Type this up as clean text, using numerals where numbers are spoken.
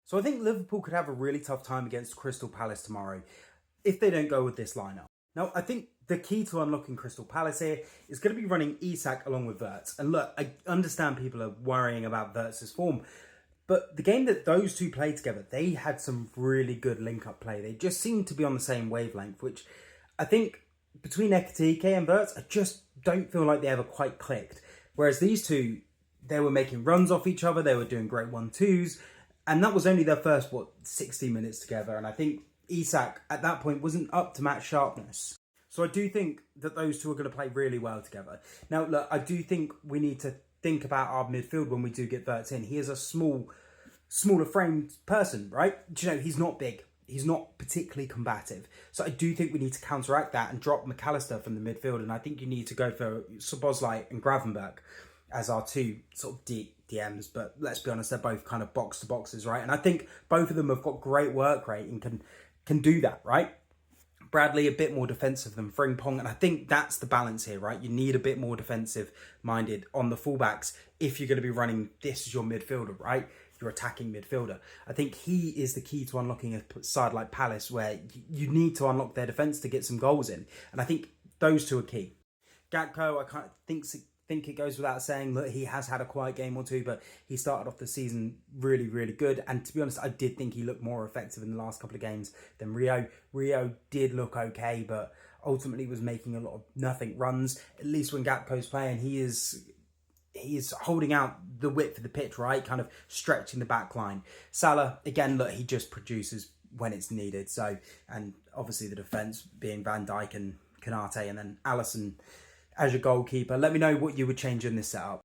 So I think Liverpool could have a really tough time against Crystal Palace tomorrow if they don't go with this lineup. Now, I think the key to unlocking Crystal Palace here is going to be running Isak along with Wirtz. And look, I understand people are worrying about Wirtz's form, but the game that those two played together, they had some really good link-up play. They just seemed to be on the same wavelength, which I think between Ekitike and Wirtz, I just don't feel like they ever quite clicked. Whereas these two, they were making runs off each other, they were doing great 1-2s, and that was only their first, 60 minutes together. And I think Isak, at that point, wasn't up to match sharpness. So I do think that those two are going to play really well together. Now, look, I do think we need to think about our midfield when we do get Wirtz in. He is a smaller framed person, right? Do you know, he's not big. He's not particularly combative. So I do think we need to counteract that and drop McAllister from the midfield. And I think you need to go for Szoboszlai and Gravenberch as our two sort of DMs. But let's be honest, they're both kind of box to boxes, right? And I think both of them have got great work rate and can do that, right? Bradley a bit more defensive than Frimpong, and I think that's the balance here, right? You need a bit more defensive minded on the fullbacks if you're going to be running this as your midfielder, right? Your attacking midfielder. I think he is the key to unlocking a side like Palace where you need to unlock their defence to get some goals in, and I think those two are key. Gakpo, I kind of think it goes without saying that he has had a quiet game or two, but he started off the season really, really good. And to be honest, I did think he looked more effective in the last couple of games than Rio. Rio did look okay, but ultimately was making a lot of nothing runs. At least when Gakpo's playing, he is holding out the width of the pitch, right? Kind of stretching the back line. Salah, again, look, he just produces when it's needed. So, and obviously the defence being Van Dijk and Konate, and then Alisson as your goalkeeper. Let me know what you would change in this setup.